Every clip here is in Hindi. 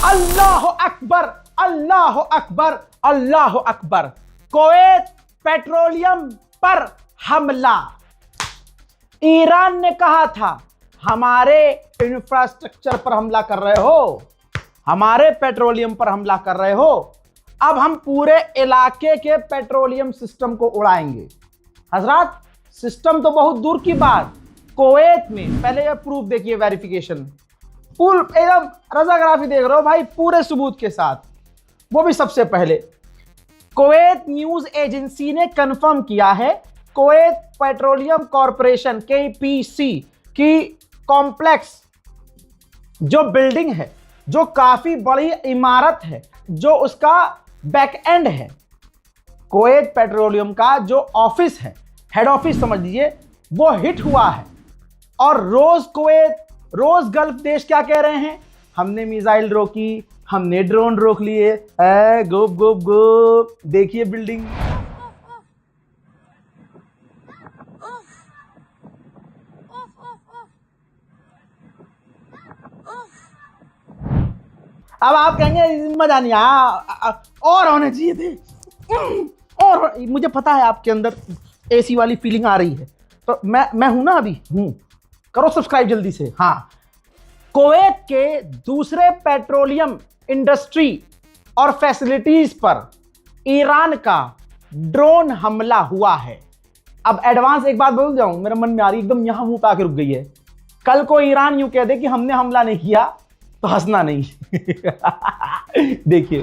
अल्लाह अकबर, अल्लाह अकबर, अल्लाह अकबर। कुवैत पेट्रोलियम पर हमला। ईरान ने कहा था हमारे इंफ्रास्ट्रक्चर पर हमला कर रहे हो, हमारे पेट्रोलियम पर हमला कर रहे हो, अब हम पूरे इलाके के पेट्रोलियम सिस्टम को उड़ाएंगे। हजरात, सिस्टम तो बहुत दूर की बात, कुवैत में पहले ये प्रूफ देखिए, वेरिफिकेशन फुल एकदम रजाग्राफी देख रहे हो भाई, पूरे सबूत के साथ। वो भी सबसे पहले कुवैत न्यूज एजेंसी ने कंफर्म किया है, कुवैत पेट्रोलियम कॉरपोरेशन KPC की कॉम्प्लेक्स जो बिल्डिंग है, जो काफी बड़ी इमारत है, जो उसका बैक एंड है, कुवैत पेट्रोलियम का जो ऑफिस है, हेड ऑफिस समझ लीजिए, वो हिट हुआ है। और रोज कुवैत, रोज गल्फ देश क्या कह रहे हैं, हमने मिसाइल रोकी, हमने ड्रोन रोक लिए, गुप गुप गुप, देखिए बिल्डिंग। अब आप कहेंगे मजा नहीं आया, और होने चाहिए थे, और मुझे पता है आपके अंदर एसी वाली फीलिंग आ रही है, तो मैं हूं ना, अभी हूं, करो सब्सक्राइब जल्दी से। हाँ, कुवैत के दूसरे पेट्रोलियम इंडस्ट्री और फैसिलिटीज पर ईरान का ड्रोन हमला हुआ है। अब एडवांस एक बात बोल जाऊं, मेरे मन में आ रही, एकदम यहां मुंह पे आके रुक गई है। कल को ईरान यूं कह दे कि हमने हमला नहीं किया, तो हंसना नहीं। देखिए,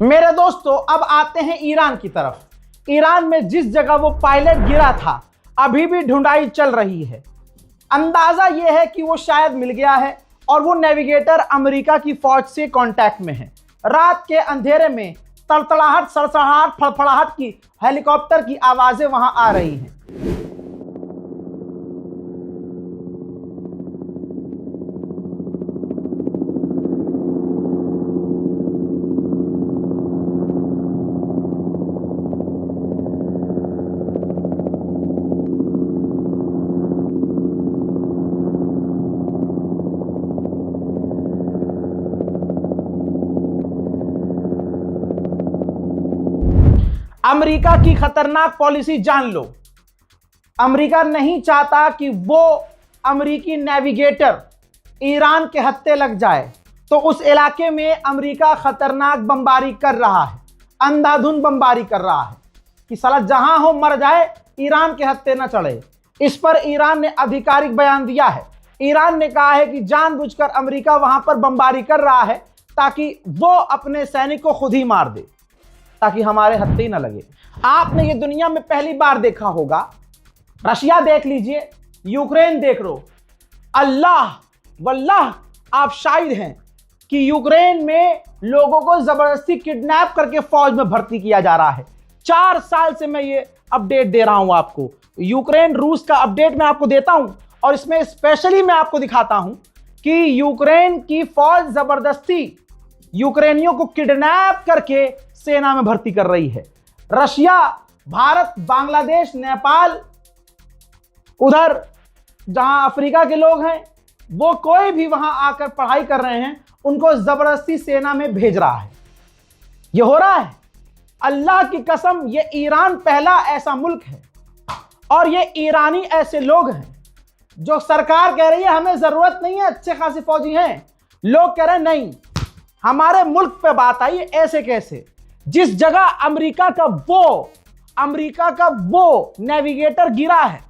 मेरे दोस्तों, अब आते हैं ईरान की तरफ। ईरान में जिस जगह वो पायलट गिरा था, अभी भी ढूंढाई चल रही है। अंदाजा यह है कि वो शायद मिल गया है और वो नेविगेटर अमेरिका की फौज से कांटेक्ट में है। रात के अंधेरे में तड़तड़ाहट, सड़सड़ाहट, फड़फड़ाहट की हेलीकॉप्टर की आवाजें वहां आ रही हैं। अमेरिका की खतरनाक पॉलिसी जान लो। अमेरिका नहीं चाहता कि वो अमेरिकी नेविगेटर ईरान के हत्थे लग जाए, तो उस इलाके में अमेरिका खतरनाक बमबारी कर रहा है, अंधाधुंध बमबारी कर रहा है कि साला जहां हो मर जाए, ईरान के हत्थे न चढ़े। इस पर ईरान ने आधिकारिक बयान दिया है। ईरान ने कहा है कि जानबूझकर अमेरिका वहां पर बमबारी कर रहा है ताकि वो अपने सैनिक को खुद ही मार दे, ताकि हमारे हत्थे ही ना लगे। आपने ये दुनिया में पहली बार देखा होगा, रशिया देख लीजिए, यूक्रेन देख लो, अल्लाह वल्लाह आप शाहिद हैं कि यूक्रेन में लोगों को जबरदस्ती किडनैप करके फौज में भर्ती किया जा रहा है। 4 साल से मैं ये अपडेट दे रहा हूं आपको। यूक्रेन रूस का अपडेट मैं आपको देता हूं, और इसमें स्पेशली मैं आपको दिखाता हूं कि यूक्रेन की फौज जबरदस्ती यूक्रेनियों को किडनैप करके सेना में भर्ती कर रही है। रशिया, भारत, बांग्लादेश, नेपाल, उधर जहां अफ्रीका के लोग हैं, वो कोई भी वहां आकर पढ़ाई कर रहे हैं, उनको जबरदस्ती सेना में भेज रहा है। ये हो रहा है। अल्लाह की कसम, ये ईरान पहला ऐसा मुल्क है, और ये ईरानी ऐसे लोग हैं जो सरकार कह रही है हमें जरूरत नहीं है, अच्छे खासी फौजी हैं, लोग कह रहे हैं नहीं, हमारे मुल्क पे बात आई ऐसे कैसे। जिस जगह अमेरिका का वो नेविगेटर गिरा है,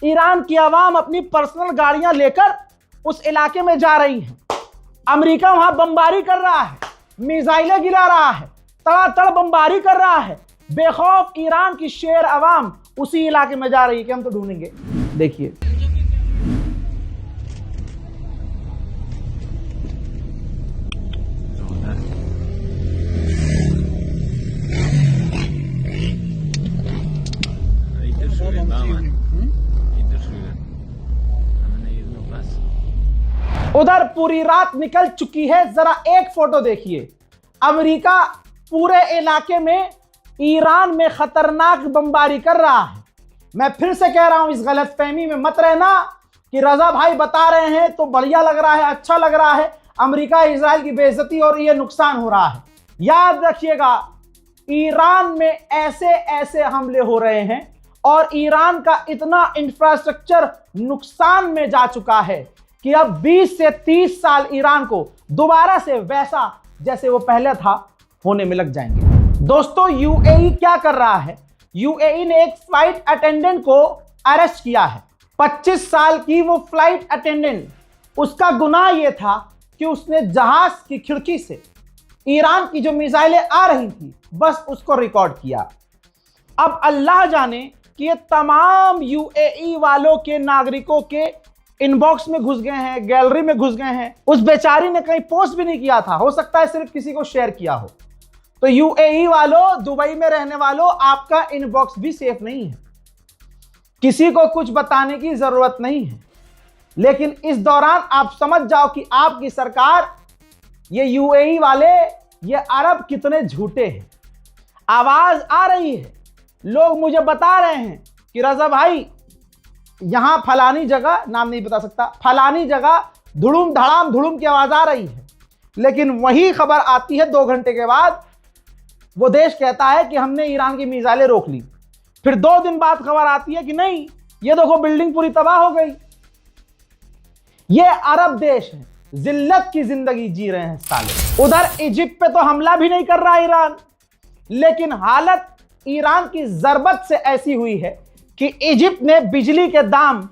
ईरान की आवाम अपनी पर्सनल गाड़ियां लेकर उस इलाके में जा रही हैं। अमेरिका वहां बमबारी कर रहा है, मिसाइलें गिरा रहा है, तड़ातड़ बमबारी कर रहा है। बेखौफ ईरान की शेर आवाम उसी इलाके में जा रही है कि हम तो ढूंढेंगे। देखिए, उधर पूरी रात निकल चुकी है। जरा एक फोटो देखिए, अमेरिका पूरे इलाके में ईरान में खतरनाक बमबारी कर रहा है। मैं फिर से कह रहा हूं, इस गलतफहमी में मत रहना कि रजा भाई बता रहे हैं तो बढ़िया लग रहा है, अच्छा लग रहा है, अमेरिका इजराइल की बेइज्जती और ये नुकसान हो रहा है। याद रखिएगा, ईरान में ऐसे ऐसे हमले हो रहे हैं और ईरान का इतना इंफ्रास्ट्रक्चर नुकसान में जा चुका है कि अब 20 से 30 साल ईरान को दोबारा से वैसा जैसे वो पहले था होने में लग जाएंगे। दोस्तों, यूएई क्या कर रहा है? यूएई ने एक फ्लाइट अटेंडेंट को अरेस्ट किया है। 25 साल की वो फ्लाइट अटेंडेंट, उसका गुनाह यह था कि उसने जहाज की खिड़की से ईरान की जो मिसाइलें आ रही थी बस उसको रिकॉर्ड किया। अब अल्लाह जाने कि ये तमाम यूएई वालों के नागरिकों के इनबॉक्स में घुस गए हैं, गैलरी में घुस गए हैं। उस बेचारी ने कहीं पोस्ट भी नहीं किया था, हो सकता है सिर्फ किसी को शेयर किया हो। तो यूएई वालों, दुबई में रहने वालों, आपका इनबॉक्स भी सेफ नहीं है, किसी को कुछ बताने की जरूरत नहीं है। लेकिन इस दौरान आप समझ जाओ कि आपकी सरकार, ये यूएई वाले, ये अरब कितने झूठे हैं। आवाज आ रही है, लोग मुझे बता रहे हैं कि रजा भाई यहां फलानी जगह, नाम नहीं बता सकता, फलानी जगह धुड़ुम धड़ाम धुड़ुम की आवाज आ रही है। लेकिन वही खबर आती है 2 घंटे के बाद, वो देश कहता है कि हमने ईरान की मिसाइलें रोक ली। फिर 2 दिन बाद खबर आती है कि नहीं, ये देखो बिल्डिंग पूरी तबाह हो गई। ये अरब देश है, जिल्लत की जिंदगी जी रहे हैं साले। उधर इजिप्ट पे तो हमला भी नहीं कर रहा ईरान, लेकिन हालत ईरान की जरबत से ऐसी हुई है कि इजिप्ट ने बिजली के दाम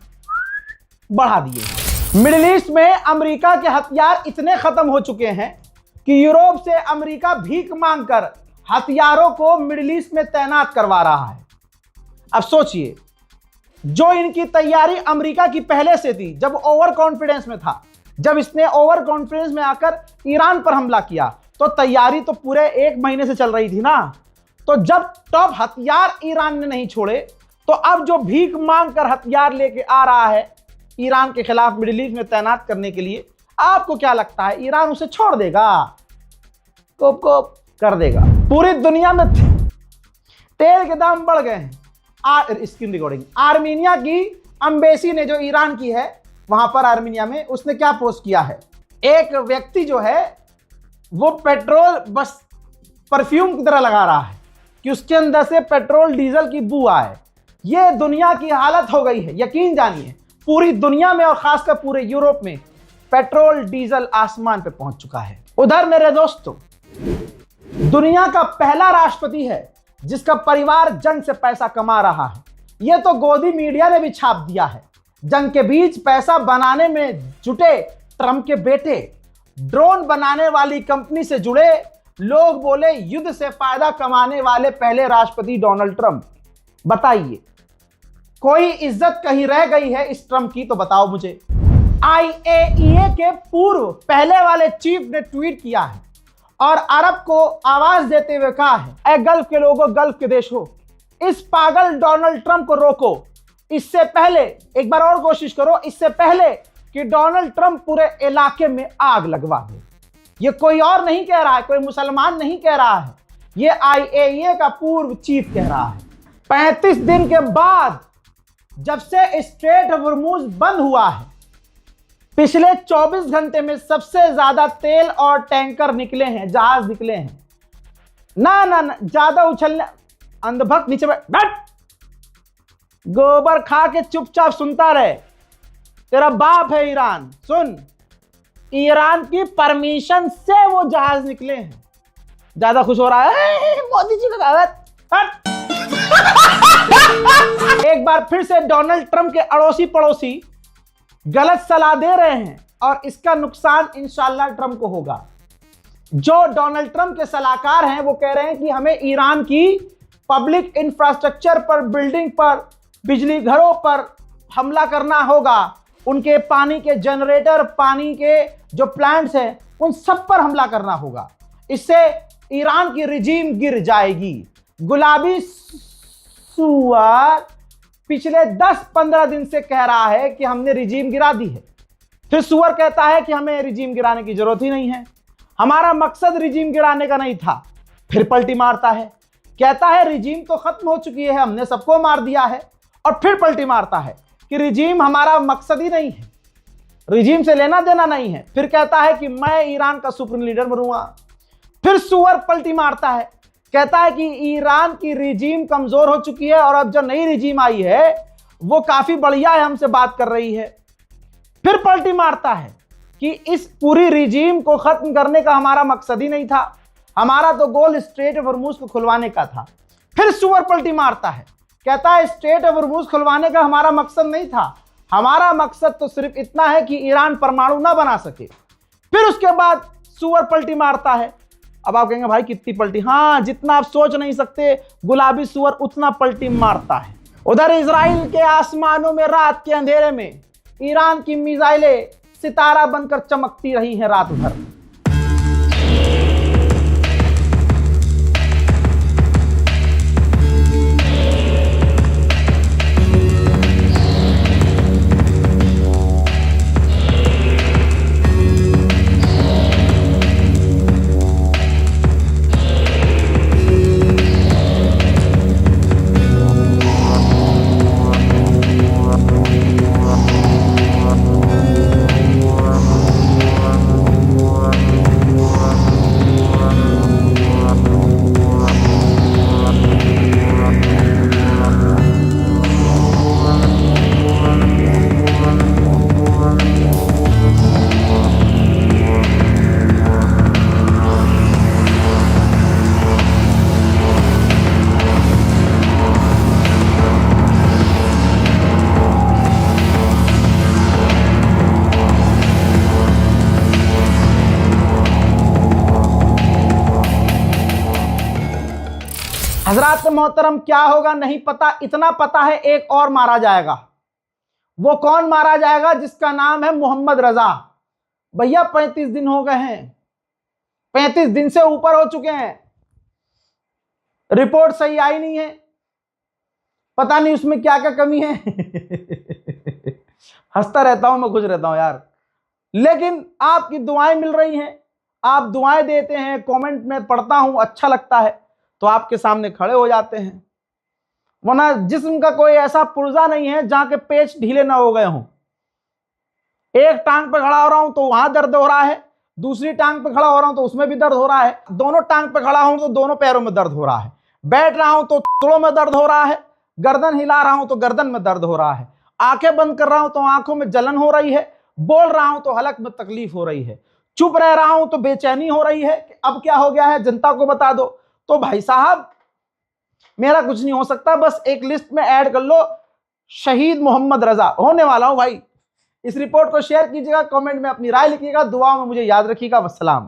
बढ़ा दिए। मिडिल ईस्ट में अमेरिका के हथियार इतने खत्म हो चुके हैं कि यूरोप से अमेरिका भीख मांगकर हथियारों को मिडिल ईस्ट में तैनात करवा रहा है। अब सोचिए, जो इनकी तैयारी अमेरिका की पहले से थी, जब ओवर कॉन्फिडेंस में था, जब इसने ओवर कॉन्फिडेंस में आकर ईरान पर हमला किया तो तैयारी तो पूरे 1 महीने से चल रही थी ना। तो जब टॉप हथियार ईरान ने नहीं छोड़े, तो अब जो भीख मांग कर हथियार लेके आ रहा है ईरान के खिलाफ मिडिल ईस्ट में तैनात करने के लिए, आपको क्या लगता है ईरान उसे छोड़ देगा? कोप कोप कर देगा। पूरी दुनिया में तेल के दाम बढ़ गए हैं। स्क्रीन रिकॉर्डिंग, आर्मीनिया की एम्बेसी ने, जो ईरान की है, वहां पर आर्मीनिया में, उसने क्या पोस्ट किया है? एक व्यक्ति जो है वो पेट्रोल बस परफ्यूम की तरह लगा रहा है कि उसके अंदर से पेट्रोल डीजल की बू आए। ये दुनिया की हालत हो गई है। यकीन जानिए, पूरी दुनिया में और खासकर पूरे यूरोप में पेट्रोल डीजल आसमान पे पहुंच चुका है। उधर मेरे दोस्तों, दुनिया का पहला राष्ट्रपति है जिसका परिवार जंग से पैसा कमा रहा है। यह तो गोदी मीडिया ने भी छाप दिया है। जंग के बीच पैसा बनाने में जुटे ट्रंप के बेटे, ड्रोन बनाने वाली कंपनी से जुड़े लोग बोले युद्ध से फायदा कमाने वाले पहले राष्ट्रपति डोनाल्ड ट्रंप। बताइए, कोई इज्जत कहीं रह गई है इस ट्रंप की? तो बताओ मुझे। IAEA के पूर्व पहले वाले चीफ ने ट्वीट किया है और अरब को आवाज देते हुए कहा है, ऐ गल्फ के लोगों, गल्फ के देश हो, इस पागल डोनाल्ड ट्रंप को रोको। इससे पहले एक बार और कोशिश करो, इससे पहले कि डोनाल्ड ट्रंप पूरे इलाके में आग लगवा दे। ये कोई और नहीं कह रहा है, कोई मुसलमान नहीं कह रहा है, ये IAEA का पूर्व चीफ कह रहा है। 35 दिन के बाद जब से स्ट्रेट ऑफ हॉर्मुज बंद हुआ है, पिछले 24 घंटे में सबसे ज्यादा तेल और टैंकर निकले हैं, जहाज निकले हैं। ना ना ना, ज्यादा उछलने, अंधभक्त नीचे बैठ, गोबर खा के चुपचाप सुनता रहे, तेरा बाप है ईरान। सुन, ईरान की परमिशन से वो जहाज निकले हैं। ज्यादा खुश हो रहा है मोदी जी का कागज। एक बार फिर से डोनाल्ड ट्रंप के अड़ोसी पड़ोसी गलत सलाह दे रहे हैं और इसका नुकसान इंशाल्लाह ट्रंप को होगा। जो डोनाल्ड ट्रंप के सलाहकार हैं वो कह रहे हैं कि हमें ईरान की पब्लिक इंफ्रास्ट्रक्चर पर, बिल्डिंग पर, बिजली घरों पर हमला करना होगा। उनके पानी के जनरेटर, पानी के जो प्लांट्स हैं, उन सब पर हमला करना होगा। इससे ईरान की रिजीम गिर जाएगी। गुलाबी सुअर पिछले 10-15 दिन से कह रहा है कि हमने रिजीम गिरा दी है। फिर सुअर कहता है कि हमें रिजीम गिराने की जरूरत ही नहीं है, हमारा मकसद रिजीम गिराने का नहीं था। फिर पलटी मारता है, कहता है रिजीम तो खत्म हो चुकी है, हमने सबको मार दिया है। और फिर पलटी मारता है कि रिजीम हमारा मकसद ही नहीं है, रिजीम से लेना देना नहीं है। फिर कहता है कि मैं ईरान का सुप्रीम लीडर बनूंगा। फिर सुअर पलटी मारता है, कहता है कि ईरान की रिजीम कमजोर हो चुकी है और अब जो नई रिजीम आई है वो काफी बढ़िया है, हमसे बात कर रही है। फिर पलटी मारता है कि इस पूरी रिजीम को खत्म करने का हमारा मकसद ही नहीं था, हमारा तो गोल स्ट्रेट ऑफ हॉर्मुज को खुलवाने का था। फिर सुअर पलटी मारता है, कहता है स्ट्रेट ऑफ हॉर्मुज खुलवाने का हमारा मकसद नहीं था, हमारा मकसद तो सिर्फ इतना है कि ईरान परमाणु ना बना सके। फिर उसके बाद सुअर पलटी मारता है। अब आप कहेंगे भाई कितनी पलटी? हाँ, जितना आप सोच नहीं सकते, गुलाबी सुअर उतना पलटी मारता है। उधर इजराइल के आसमानों में रात के अंधेरे में ईरान की मिसाइलें सितारा बनकर चमकती रही हैं रात भर। हजरात मोहतरम, क्या होगा नहीं पता, इतना पता है एक और मारा जाएगा। वो कौन मारा जाएगा? जिसका नाम है मोहम्मद रजा। भैया 35 दिन हो गए हैं, 35 दिन से ऊपर हो चुके हैं, रिपोर्ट सही आई नहीं है, पता नहीं उसमें क्या क्या कमी है। हंसता रहता हूं मैं, खुश रहता हूं यार, लेकिन आपकी दुआएं मिल रही हैं, आप दुआएं देते हैं, कमेंट में पढ़ता हूं, अच्छा लगता है तो आपके सामने खड़े हो जाते हैं। वरना जिस्म का कोई ऐसा पुर्जा नहीं है जहां के पेच ढीले ना हो गए हों। एक टांग पे खड़ा हो रहा हूं तो वहां दर्द हो रहा है, दूसरी टांग पे खड़ा हो रहा हूं तो उसमें भी दर्द हो रहा है, दोनों टांग पे खड़ा हूं तो दोनों पैरों में दर्द हो रहा है, बैठ रहा हूं तो थोड़ों में दर्द हो रहा है, गर्दन हिला रहा हूं तो गर्दन में दर्द हो रहा है, आंखें बंद कर रहा हूं तो आंखों में जलन हो रही है, बोल रहा हूं तो हलक में तकलीफ हो रही है, चुप रह रहा हूं तो बेचैनी हो रही है कि अब क्या हो गया है, जनता को बता दो। तो भाई साहब, मेरा कुछ नहीं हो सकता, बस एक लिस्ट में ऐड कर लो, शहीद मोहम्मद रजा होने वाला हूं भाई। इस रिपोर्ट को शेयर कीजिएगा, कमेंट में अपनी राय लिखिएगा, दुआओं में मुझे याद रखिएगा। वस्सलाम।